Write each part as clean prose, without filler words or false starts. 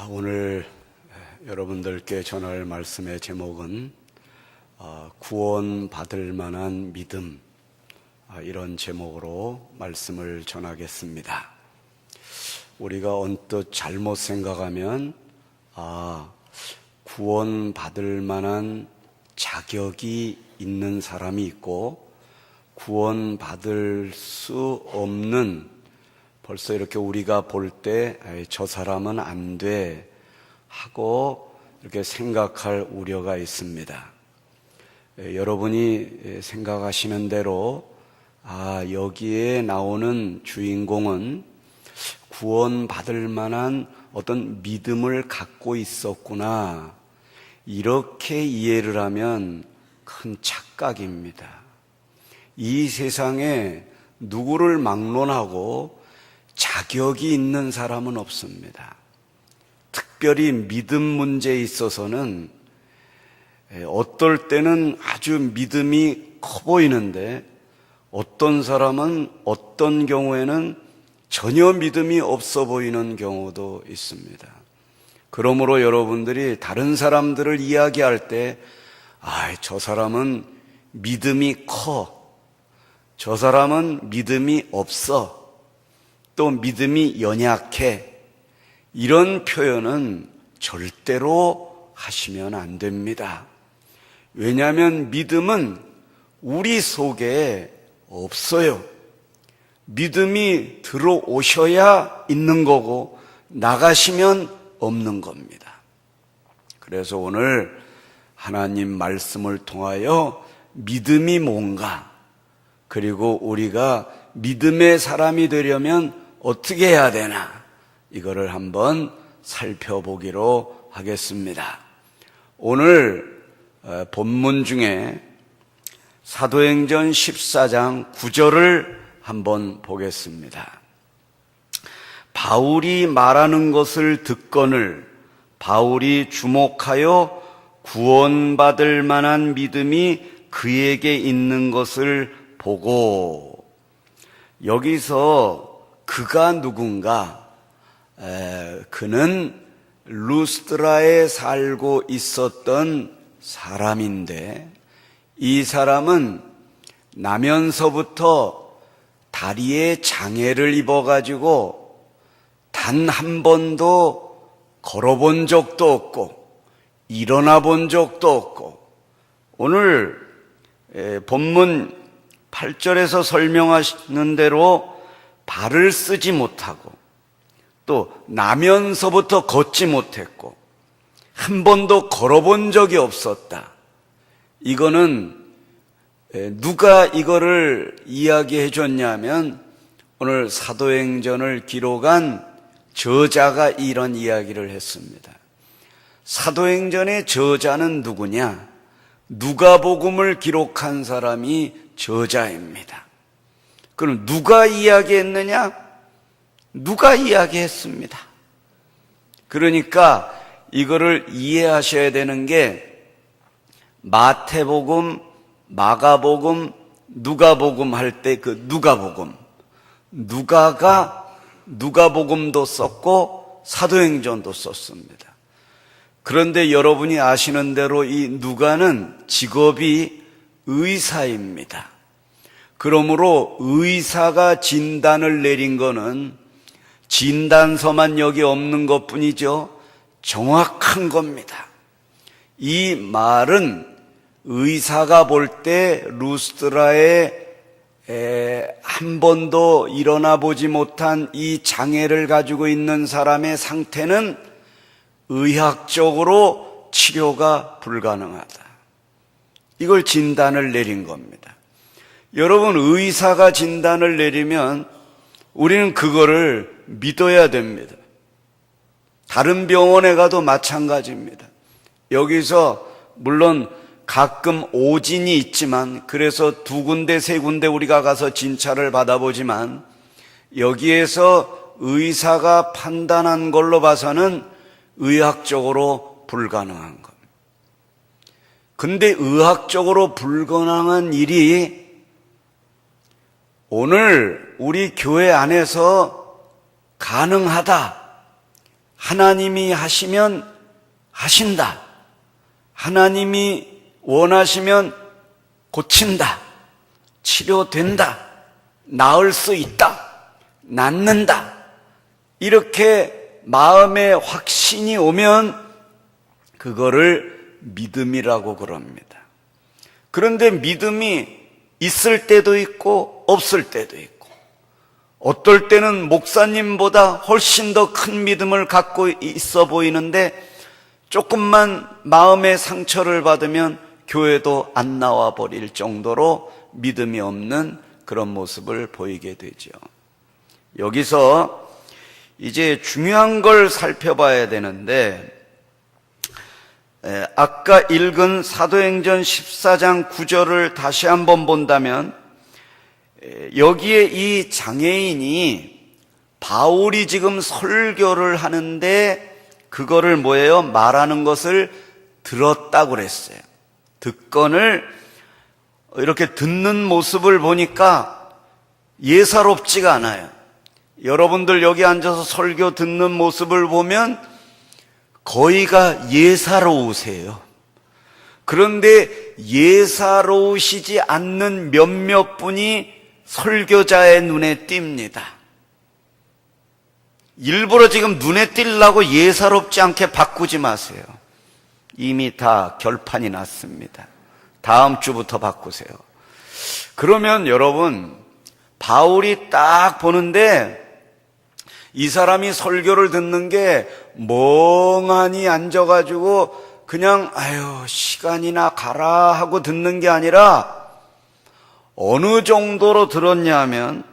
오늘 여러분들께 전할 말씀의 제목은 구원받을 만한 믿음, 이런 제목으로 말씀을 전하겠습니다. 우리가 언뜻 잘못 생각하면 구원받을 만한 자격이 있는 사람이 있고 구원받을 수 없는, 벌써 이렇게 우리가 볼 때 저 사람은 안 돼 하고 이렇게 생각할 우려가 있습니다. 여러분이 생각하시는 대로 여기에 나오는 주인공은 구원받을 만한 어떤 믿음을 갖고 있었구나, 이렇게 이해를 하면 큰 착각입니다. 이 세상에 누구를 막론하고 자격이 있는 사람은 없습니다. 특별히 믿음 문제에 있어서는 어떨 때는 아주 믿음이 커 보이는데 어떤 사람은 어떤 경우에는 전혀 믿음이 없어 보이는 경우도 있습니다. 그러므로 여러분들이 다른 사람들을 이야기할 때 저 사람은 믿음이 커, 저 사람은 믿음이 없어, 또 믿음이 연약해, 이런 표현은 절대로 하시면 안 됩니다. 왜냐하면 믿음은 우리 속에 없어요. 믿음이 들어오셔야 있는 거고 나가시면 없는 겁니다. 그래서 오늘 하나님 말씀을 통하여 믿음이 뭔가, 그리고 우리가 믿음의 사람이 되려면 어떻게 해야 되나, 이거를 한번 살펴보기로 하겠습니다. 오늘 본문 중에 사도행전 14장 9절을 한번 보겠습니다. 바울이 말하는 것을 듣거늘 바울이 주목하여 구원받을 만한 믿음이 그에게 있는 것을 보고, 여기서 그가 누군가, 그는 루스드라에 살고 있었던 사람인데, 이 사람은 나면서부터 다리에 장애를 입어가지고 단 한 번도 걸어본 적도 없고 일어나 본 적도 없고, 오늘 본문 8절에서 설명하시는 대로 발을 쓰지 못하고 또 나면서부터 걷지 못했고 한 번도 걸어본 적이 없었다. 이거는 누가 이거를 이야기해 줬냐면 오늘 사도행전을 기록한 저자가 이런 이야기를 했습니다. 사도행전의 저자는 누구냐? 누가복음을 기록한 사람이 저자입니다. 그럼 누가 이야기했느냐? 누가 이야기했습니다. 그러니까 이거를 이해하셔야 되는 게, 마태복음, 마가복음, 누가복음 할 때 그 누가복음, 누가가 누가복음도 썼고 사도행전도 썼습니다. 그런데 여러분이 아시는 대로 이 누가는 직업이 의사입니다. 그러므로 의사가 진단을 내린 거는 진단서만 여기 없는 것뿐이죠. 정확한 겁니다. 이 말은 의사가 볼 때 루스드라에 한 번도 일어나 보지 못한 이 장애를 가지고 있는 사람의 상태는 의학적으로 치료가 불가능하다, 이걸 진단을 내린 겁니다. 여러분, 의사가 진단을 내리면 우리는 그거를 믿어야 됩니다. 다른 병원에 가도 마찬가지입니다. 여기서 물론 가끔 오진이 있지만, 그래서 2군데 3군데 우리가 가서 진찰을 받아보지만 여기에서 의사가 판단한 걸로 봐서는 의학적으로 불가능한 겁니다. 근데 의학적으로 불가능한 일이 오늘 우리 교회 안에서 가능하다, 하나님이 하시면 하신다. 하나님이 원하시면 고친다. 치료된다. 나을 수 있다. 낫는다. 이렇게 마음에 확신이 오면 그거를 믿음이라고 그럽니다. 그런데 믿음이 있을 때도 있고 없을 때도 있고, 어떨 때는 목사님보다 훨씬 더 큰 믿음을 갖고 있어 보이는데 조금만 마음의 상처를 받으면 교회도 안 나와 버릴 정도로 믿음이 없는 그런 모습을 보이게 되죠. 여기서 이제 중요한 걸 살펴봐야 되는데, 아까 읽은 사도행전 14장 9절을 다시 한번 본다면 여기에 이 장애인이 바울이 지금 설교를 하는데 그거를 뭐예요? 말하는 것을 들었다고 그랬어요. 듣건을 이렇게 듣는 모습을 보니까 예사롭지가 않아요. 여러분들 여기 앉아서 설교 듣는 모습을 보면 거의가 예사로우세요. 그런데 예사로우시지 않는 몇몇 분이 설교자의 눈에 띕니다. 일부러 지금 눈에 띄려고 예사롭지 않게 바꾸지 마세요. 이미 다 결판이 났습니다. 다음 주부터 바꾸세요. 그러면 여러분, 바울이 딱 보는데 이 사람이 설교를 듣는 게 멍하니 앉아가지고 그냥 아유 시간이나 가라 하고 듣는 게 아니라 어느 정도로 들었냐 하면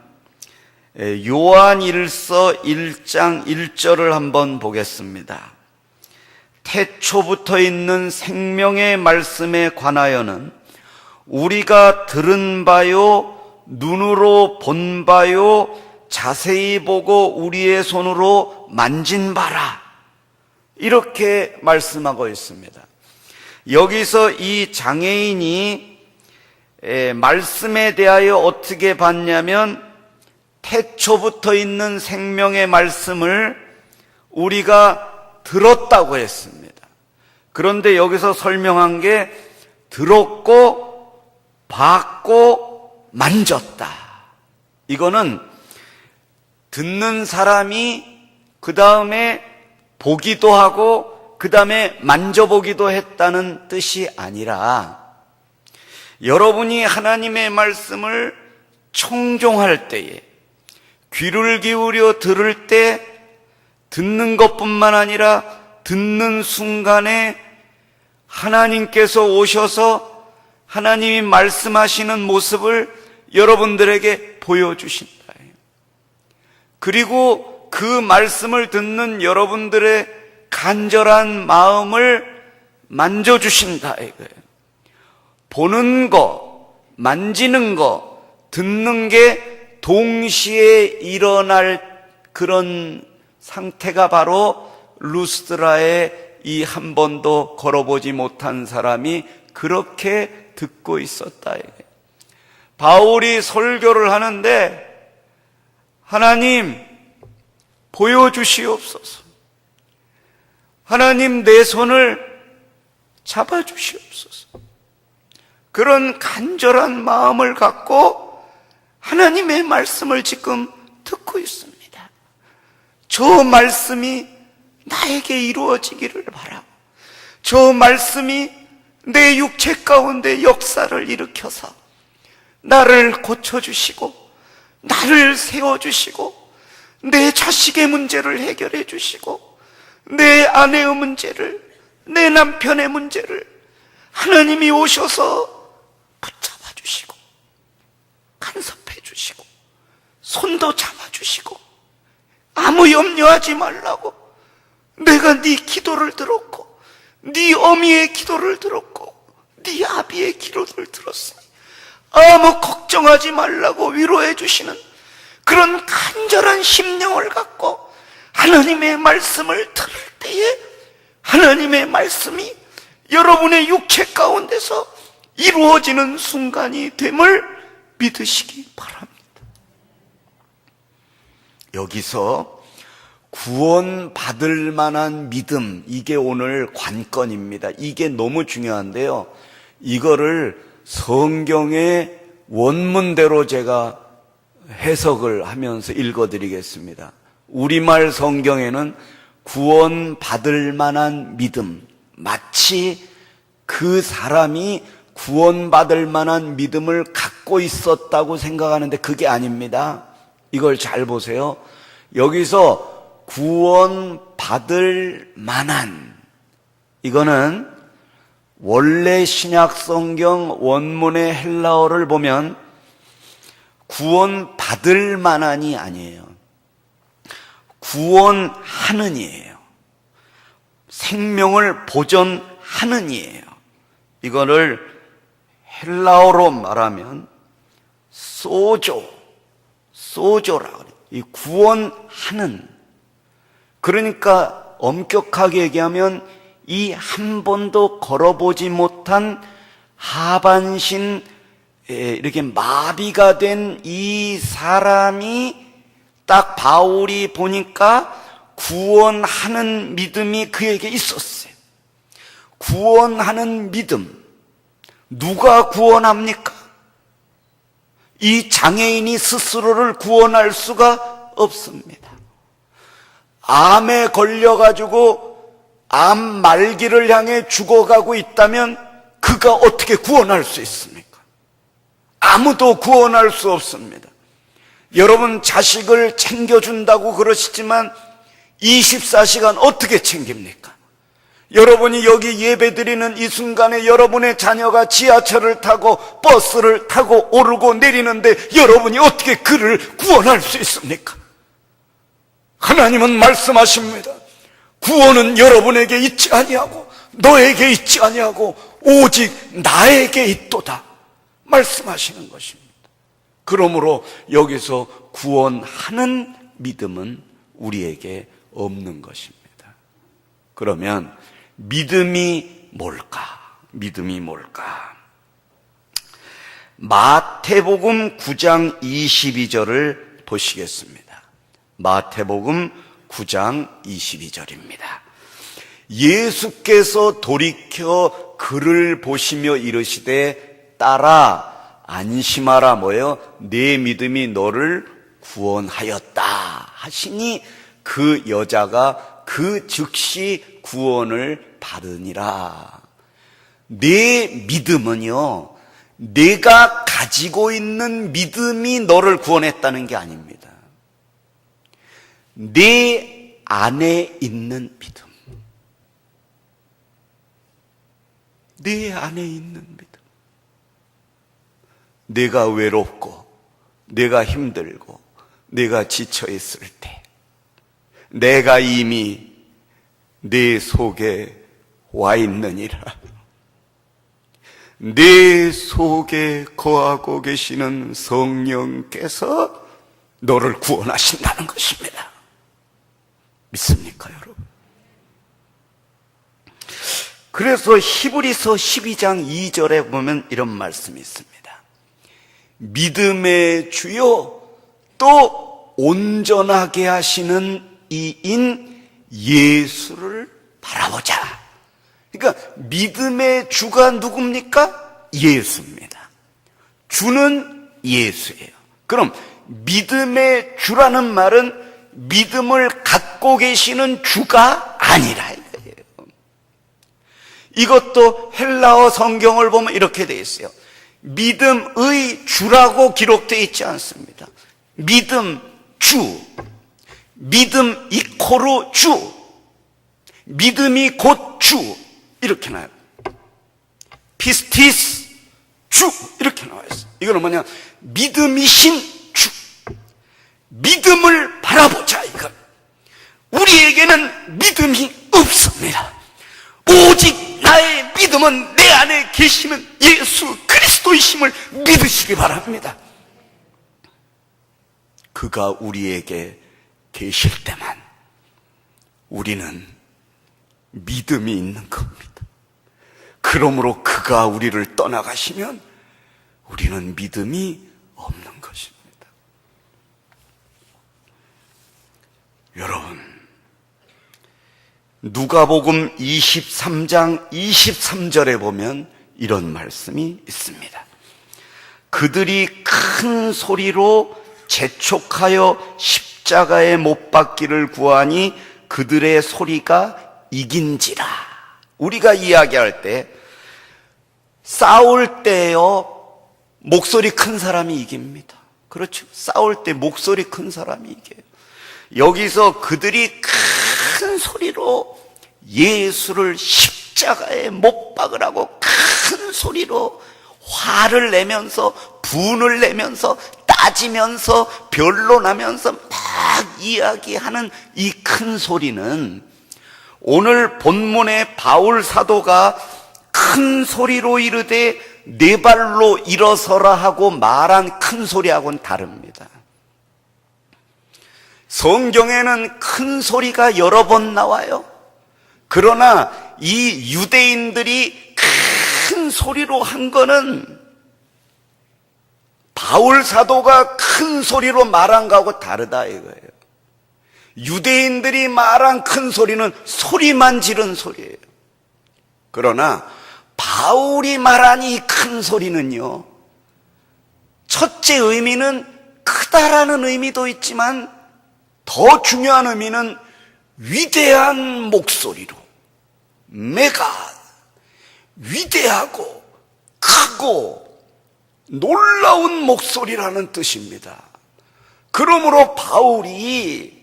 요한일서 1장 1절을 한번 보겠습니다. 태초부터 있는 생명의 말씀에 관하여는 우리가 들은 바요 눈으로 본 바요 자세히 보고 우리의 손으로 만진 바라, 이렇게 말씀하고 있습니다. 여기서 이 장애인이 말씀에 대하여 어떻게 봤냐면 태초부터 있는 생명의 말씀을 우리가 들었다고 했습니다. 그런데 여기서 설명한 게 들었고 봤고 만졌다. 이거는 듣는 사람이 그 다음에 보기도 하고 그 다음에 만져보기도 했다는 뜻이 아니라, 여러분이 하나님의 말씀을 청종할 때에 귀를 기울여 들을 때 듣는 것뿐만 아니라 듣는 순간에 하나님께서 오셔서 하나님이 말씀하시는 모습을 여러분들에게 보여주신다. 그리고 그 말씀을 듣는 여러분들의 간절한 마음을 만져주신다 이거예요. 보는 거, 만지는 거, 듣는 게 동시에 일어날 그런 상태가 바로 루스드라의 이 한 번도 걸어보지 못한 사람이 그렇게 듣고 있었다 이거예요. 바울이 설교를 하는데 하나님 보여주시옵소서. 하나님 내 손을 잡아주시옵소서. 그런 간절한 마음을 갖고 하나님의 말씀을 지금 듣고 있습니다. 저 말씀이 나에게 이루어지기를 바라고, 저 말씀이 내 육체 가운데 역사를 일으켜서 나를 고쳐주시고 나를 세워주시고 내 자식의 문제를 해결해 주시고 내 아내의 문제를, 내 남편의 문제를 하나님이 오셔서 붙잡아 주시고 간섭해 주시고 손도 잡아주시고 아무 염려하지 말라고, 내가 네 기도를 들었고 네 어미의 기도를 들었고 네 아비의 기도를 들었으니 아무 걱정하지 말라고 위로해 주시는 그런 간절한 심령을 갖고 하나님의 말씀을 들을 때에 하나님의 말씀이 여러분의 육체 가운데서 이루어지는 순간이 됨을 믿으시기 바랍니다. 여기서 구원받을 만한 믿음, 이게 오늘 관건입니다. 이게 너무 중요한데요. 이거를 성경의 원문대로 제가 해석을 하면서 읽어드리겠습니다. 우리말 성경에는 구원받을 만한 믿음, 마치 그 사람이 구원받을 만한 믿음을 갖고 있었다고 생각하는데 그게 아닙니다. 이걸 잘 보세요. 여기서 구원받을 만한, 이거는 원래 신약 성경 원문의 헬라어를 보면 구원받을 만한이 아니에요. 구원하는이에요. 생명을 보존하는이에요. 이거를 헬라어로 말하면 소조라고 그래요. 이 구원하는. 그러니까 엄격하게 얘기하면 이 한 번도 걸어보지 못한 하반신, 이렇게 마비가 된 이 사람이 딱 바울이 보니까 구원하는 믿음이 그에게 있었어요. 구원하는 믿음. 누가 구원합니까? 이 장애인이 스스로를 구원할 수가 없습니다. 암에 걸려가지고 암 말기를 향해 죽어가고 있다면 그가 어떻게 구원할 수 있습니까? 아무도 구원할 수 없습니다. 여러분 자식을 챙겨준다고 그러시지만 24시간 어떻게 챙깁니까? 여러분이 여기 예배드리는 이 순간에 여러분의 자녀가 지하철을 타고 버스를 타고 오르고 내리는데 여러분이 어떻게 그를 구원할 수 있습니까? 하나님은 말씀하십니다. 구원은 여러분에게 있지 아니하고 너에게 있지 아니하고 오직 나에게 있도다 말씀하시는 것입니다. 그러므로 여기서 구원하는 믿음은 우리에게 없는 것입니다. 그러면 믿음이 뭘까? 믿음이 뭘까? 마태복음 9장 22절을 보시겠습니다. 마태복음 9장 22절입니다. 예수께서 돌이켜 그를 보시며 이르시되 딸아 안심하라 뭐예요? 내 믿음이 너를 구원하였다 하시니 그 여자가 그 즉시 구원을 받으니라. 내 믿음은요, 내가 가지고 있는 믿음이 너를 구원했다는 게 아닙니다. 내 안에 있는 믿음. 내 안에 있는 믿음. 내가 외롭고, 내가 힘들고, 내가 지쳐있을 때, 내가 이미 내 속에 와 있느니라. 내 속에 거하고 계시는 성령께서 너를 구원하신다는 것입니다. 믿습니까, 여러분? 그래서 히브리서 12장 2절에 보면 이런 말씀이 있습니다. 믿음의 주요 또 온전하게 하시는 이인 예수를 바라보자. 그러니까 믿음의 주가 누굽니까? 예수입니다. 주는 예수예요. 그럼 믿음의 주라는 말은 믿음을 갖고 계시는 주가 아니라 이거예요. 이것도 헬라어 성경을 보면 이렇게 되어 있어요. 믿음의 주라고 기록되어 있지 않습니다. 믿음 주, 믿음 이코르 주, 믿음이 곧 주, 이렇게 나와요. 피스티스 주, 이렇게 나와 있어요. 이거는 뭐냐? 믿음이신 주. 믿음을 바라보자, 이거. 우리에게는 믿음이 없습니다. 오직 나의 믿음은 내 안에 계시는 예수 그리스도이심을 믿으시기 바랍니다. 그가 우리에게 계실 때만 우리는 믿음이 있는 겁니다. 그러므로 그가 우리를 떠나가시면 우리는 믿음이 없는 것입니다. 여러분, 누가복음 23장 23절에 보면 이런 말씀이 있습니다. 그들이 큰 소리로 재촉하여 십자가에 못 박기를 구하니 그들의 소리가 이긴지라. 우리가 이야기할 때, 싸울 때요, 목소리 큰 사람이 이깁니다. 그렇죠? 싸울 때 목소리 큰 사람이 이겨요. 여기서 그들이 큰 소리로 예수를 십자가에 못 박으라고 큰 소리로 화를 내면서, 분을 내면서, 따지면서, 변론하면서 막 이야기하는 이 큰 소리는, 오늘 본문의 바울 사도가 큰 소리로 이르되 네 발로 일어서라 하고 말한 큰 소리하고는 다릅니다. 성경에는 큰 소리가 여러 번 나와요. 그러나 이 유대인들이 큰 소리로 한 거는 바울 사도가 큰 소리로 말한 거하고 다르다 이거예요. 유대인들이 말한 큰 소리는 소리만 지른 소리예요. 그러나 바울이 말한 이 큰 소리는요, 첫째 의미는 크다라는 의미도 있지만 더 중요한 의미는 위대한 목소리로, 메가, 위대하고 크고 놀라운 목소리라는 뜻입니다. 그러므로 바울이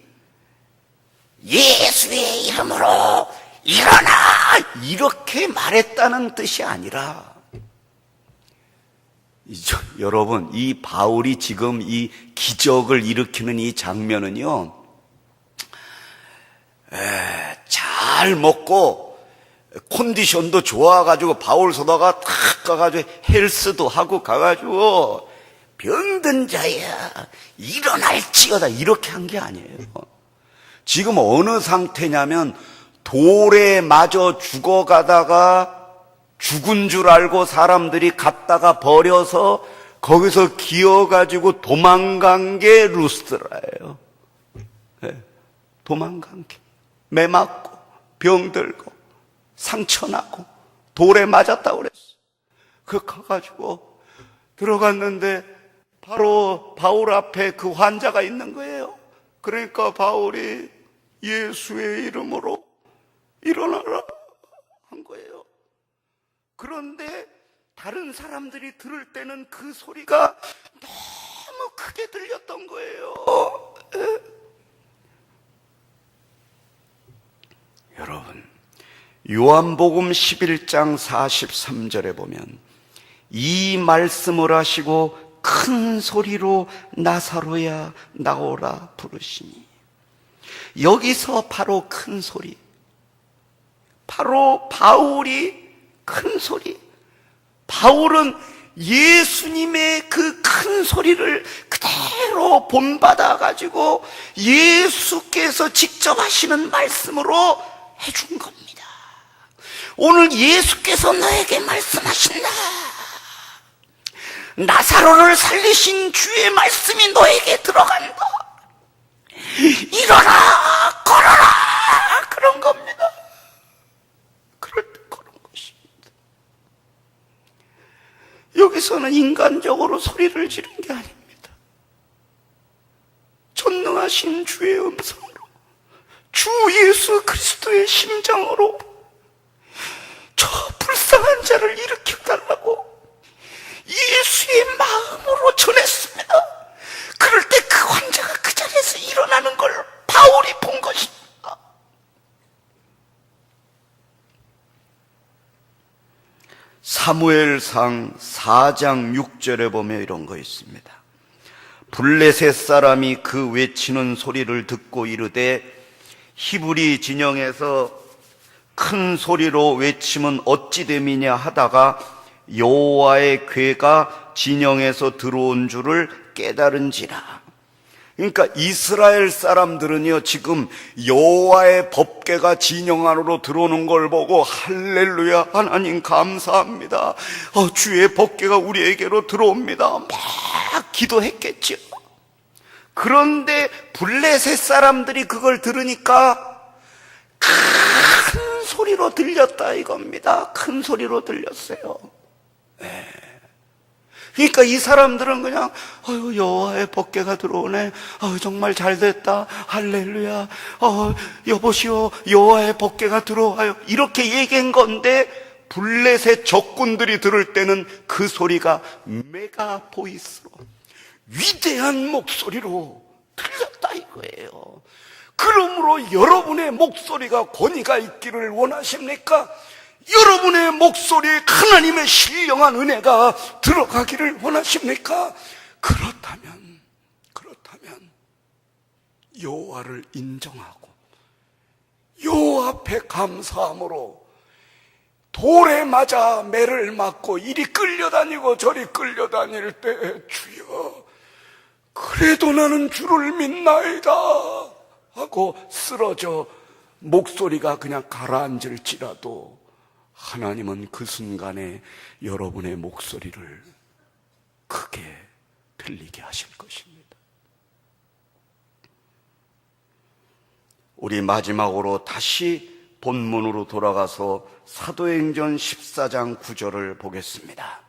예수의 이름으로 일어나! 이렇게 말했다는 뜻이 아니라, 여러분, 이 바울이 지금 이 기적을 일으키는 이 장면은요, 잘 먹고 컨디션도 좋아가지고 바울 사도가 탁 가가지고 헬스도 하고 가가지고 병든 자야 일어날지어다 이렇게 한 게 아니에요. 지금 어느 상태냐면 돌에 맞아 죽어가다가 죽은 줄 알고 사람들이 갔다가 버려서 거기서 기어가지고 도망간 게 루스드라예요. 네, 도망간 게. 매 맞고 병들고 상처나고 돌에 맞았다고 그랬어. 그 가가지고 들어갔는데 바로 바울 앞에 그 환자가 있는 거예요. 그러니까 바울이 예수의 이름으로 일어나라 한 거예요. 그런데 다른 사람들이 들을 때는 그 소리가 너무 크게 들렸던 거예요. 여러분, 요한복음 11장 43절에 보면 이 말씀을 하시고 큰 소리로 나사로야 나오라 부르시니, 여기서 바로 큰 소리, 바로 바울이 큰 소리, 바울은 예수님의 그 큰 소리를 그대로 본받아가지고 예수께서 직접 하시는 말씀으로 해준 겁니다. 오늘 예수께서 너에게 말씀하신다. 나사로를 살리신 주의 말씀이 너에게 들어간다. 일어나, 걸어라, 그런 겁니다. 그럴 때 그런 것입니다. 여기서는 인간적으로 소리를 지른 게 아닙니다. 전능하신 주의 음성으로, 주 예수 그리스도의 심장으로 저 불쌍한 자를 일으켜달라고 예수의 마음으로 전했습니다. 그럴 때 그 환자가 그 자리에서 일어나는 걸 바울이 본 것입니다. 사무엘상 4장 6절에 보면 이런 거 있습니다. 블레셋 사람이 그 외치는 소리를 듣고 이르되 히브리 진영에서 큰 소리로 외치면 어찌 됨이냐 하다가 여호와의 괴가 진영에서 들어온 줄을 깨달은지라. 그러니까 이스라엘 사람들은요, 지금 여호와의 법궤가 진영 안으로 들어오는 걸 보고 할렐루야, 하나님 감사합니다, 주의 법궤가 우리에게로 들어옵니다, 막 기도했겠죠. 그런데 블레셋 사람들이 그걸 들으니까 소리로 들렸다 이겁니다. 큰 소리로 들렸어요. 네. 그러니까 이 사람들은 그냥 여호와의 법궤가 들어오네, 정말 잘됐다, 할렐루야, 여보시오 여호와의 법궤가 들어와요, 이렇게 얘기한 건데, 블레셋 적군들이 들을 때는 그 소리가 메가보이스로, 위대한 목소리로 들렸다 이거예요. 그러므로 여러분의 목소리가 권위가 있기를 원하십니까? 여러분의 목소리에 하나님의 신령한 은혜가 들어가기를 원하십니까? 그렇다면 여호와를 인정하고 여호와 앞에 감사함으로 돌에 맞아 매를 맞고 이리 끌려다니고 저리 끌려다닐 때, 주여 그래도 나는 주를 믿나이다 하고 쓰러져 목소리가 그냥 가라앉을지라도 하나님은 그 순간에 여러분의 목소리를 크게 들리게 하실 것입니다. 우리 마지막으로 다시 본문으로 돌아가서 사도행전 14장 9절을 보겠습니다.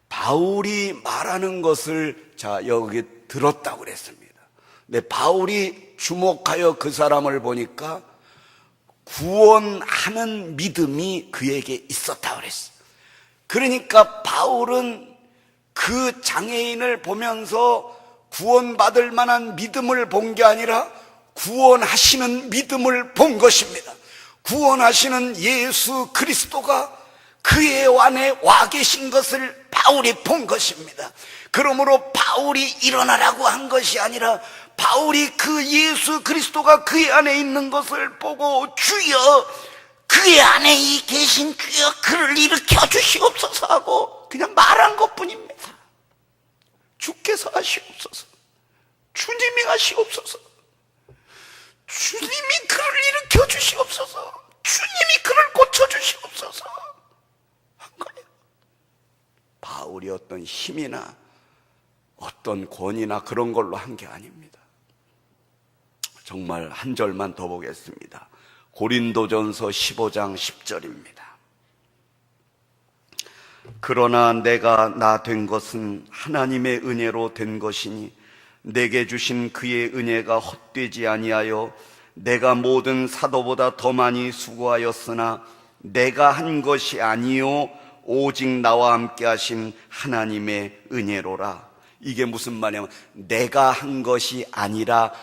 바울이 말하는 것을 여기 들었다고 그랬습니다. 근데 바울이 주목하여 그 사람을 보니까 구원하는 믿음이 그에게 있었다고 그랬어요. 그러니까 바울은 그 장애인을 보면서 구원받을 만한 믿음을 본 게 아니라 구원하시는 믿음을 본 것입니다. 구원하시는 예수 그리스도가 그의 안에 와 계신 것을 바울이 본 것입니다. 그러므로 바울이 일어나라고 한 것이 아니라 바울이 그 예수 그리스도가 그의 안에 있는 것을 보고, 주여 그의 안에 계신 주여 그를 일으켜 주시옵소서 하고 그냥 말한 것뿐입니다. 주께서 하시옵소서, 주님이 하시옵소서, 주님이 그를 일으켜 주시옵소서, 주님이 그를 고쳐 주시옵소서 한 거예요. 바울이 어떤 힘이나 어떤 권위나 그런 걸로 한 게 아닙니다. 정말 한 절만 더 보겠습니다. 고린도전서 15장 10절입니다. 그러나 내가 나 된 것은 하나님의 은혜로 된 것이니 내게 주신 그의 은혜가 헛되지 아니하여 내가 모든 사도보다 더 많이 수고하였으나 내가 한 것이 아니요 오직 나와 함께 하신 하나님의 은혜로라. 이게 무슨 말이냐면 내가 한 것이 아니라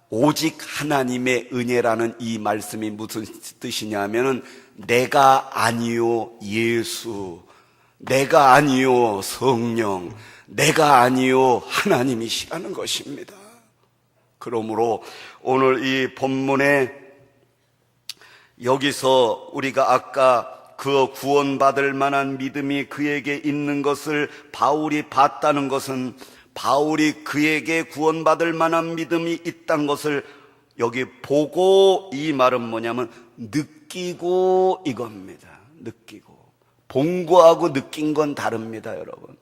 오직 하나님의 은혜라는 이 말씀이 무슨 뜻이냐면은 내가 아니요 예수, 내가 아니요 성령, 내가 아니요 하나님이시라는 것입니다. 그러므로 오늘 이 본문에 여기서 우리가 아까 그 구원받을 만한 믿음이 그에게 있는 것을 바울이 봤다는 것은 바울이 그에게 구원받을 만한 믿음이 있다는 것을 여기 보고, 이 말은 뭐냐면 느끼고 이겁니다. 느끼고. 본 거하고 느낀 건 다릅니다, 여러분.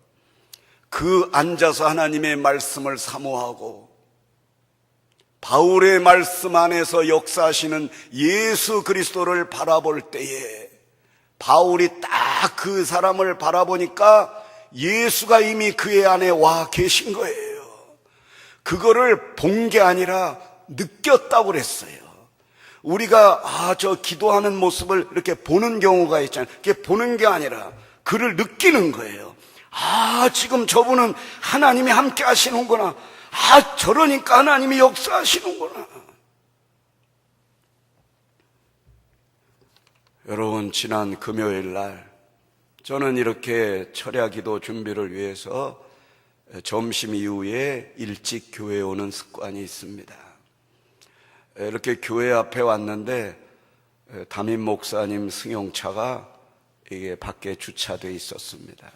그 앉아서 하나님의 말씀을 사모하고 바울의 말씀 안에서 역사하시는 예수 그리스도를 바라볼 때에 바울이 딱 그 사람을 바라보니까 예수가 이미 그의 안에 와 계신 거예요. 그거를 본 게 아니라 느꼈다고 그랬어요. 우리가 저 기도하는 모습을 이렇게 보는 경우가 있잖아요. 그게 보는 게 아니라 그를 느끼는 거예요. 지금 저분은 하나님이 함께 하시는구나. 저러니까 하나님이 역사하시는구나. 여러분, 지난 금요일 날 저는 이렇게 철야 기도 준비를 위해서 점심 이후에 일찍 교회에 오는 습관이 있습니다. 이렇게 교회 앞에 왔는데 담임 목사님 승용차가 이게 밖에 주차되어 있었습니다.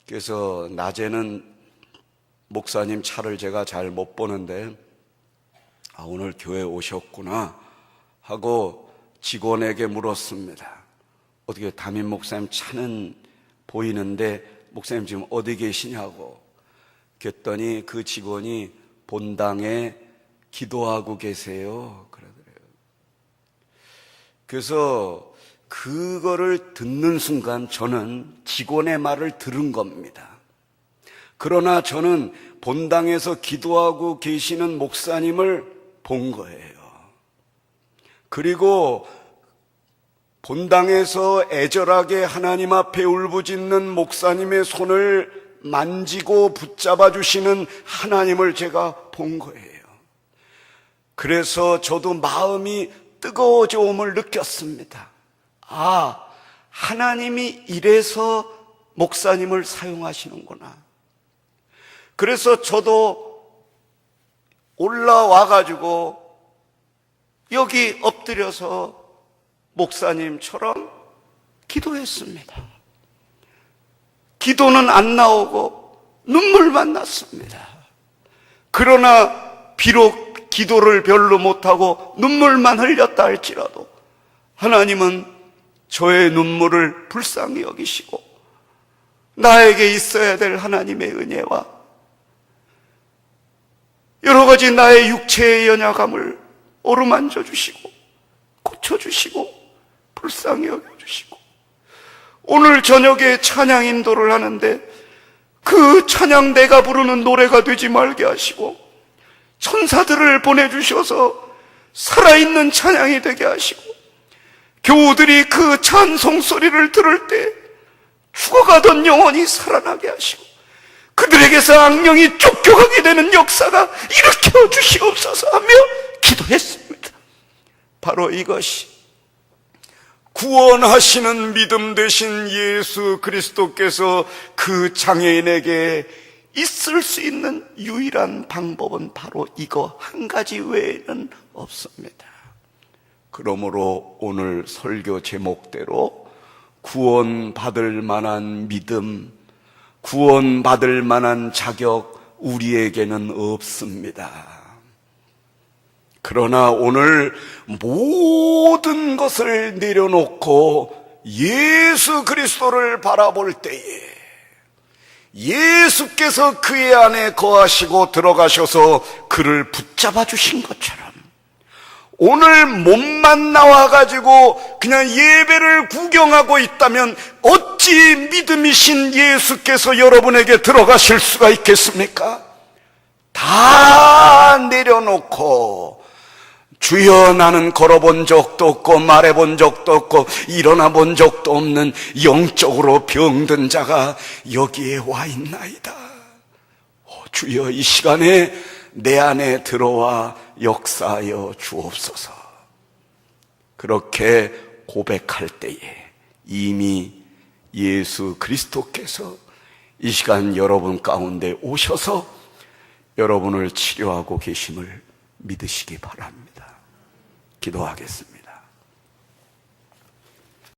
그래서 낮에는 목사님 차를 제가 잘 못 보는데 오늘 교회 오셨구나 하고 직원에게 물었습니다. 어떻게 담임 목사님 차는 보이는데 목사님 지금 어디 계시냐고. 그랬더니 그 직원이 본당에 기도하고 계세요 그러더래요. 그래서 그거를 듣는 순간 저는 직원의 말을 들은 겁니다. 그러나 저는 본당에서 기도하고 계시는 목사님을 본 거예요. 그리고 본당에서 애절하게 하나님 앞에 울부짖는 목사님의 손을 만지고 붙잡아 주시는 하나님을 제가 본 거예요. 그래서 저도 마음이 뜨거워져 옴을 느꼈습니다. 아, 하나님이 이래서 목사님을 사용하시는구나. 그래서 저도 올라와가지고 여기 엎드려서 목사님처럼 기도했습니다. 기도는 안 나오고 눈물만 났습니다. 그러나 비록 기도를 별로 못하고 눈물만 흘렸다 할지라도 하나님은 저의 눈물을 불쌍히 여기시고 나에게 있어야 될 하나님의 은혜와 여러 가지 나의 육체의 연약함을 어루만져 주시고 고쳐주시고 불쌍히 여겨주시고 오늘 저녁에 찬양 인도를 하는데 그 찬양 내가 부르는 노래가 되지 말게 하시고 천사들을 보내주셔서 살아있는 찬양이 되게 하시고 교우들이 그 찬송 소리를 들을 때 죽어가던 영혼이 살아나게 하시고 그들에게서 악령이 쫓겨가게 되는 역사가 일으켜 주시옵소서 하며 기도했습니다. 바로 이것이 구원하시는 믿음 되신 예수 그리스도께서 그 장애인에게 있을 수 있는 유일한 방법은 바로 이거 한 가지 외에는 없습니다. 그러므로 오늘 설교 제목대로 구원받을 만한 믿음, 구원받을 만한 자격 우리에게는 없습니다. 그러나 오늘 모든 것을 내려놓고 예수 그리스도를 바라볼 때에 예수께서 그의 안에 거하시고 들어가셔서 그를 붙잡아 주신 것처럼 오늘 몸만 나와가지고 그냥 예배를 구경하고 있다면 어찌 믿음이신 예수께서 여러분에게 들어가실 수가 있겠습니까? 다 내려놓고 주여 나는 걸어본 적도 없고 말해본 적도 없고 일어나 본 적도 없는 영적으로 병든 자가 여기에 와 있나이다. 주여 이 시간에 내 안에 들어와 역사하여 주옵소서. 그렇게 고백할 때에 이미 예수 그리스도께서 이 시간 여러분 가운데 오셔서 여러분을 치료하고 계심을 믿으시기 바랍니다. 기도하겠습니다.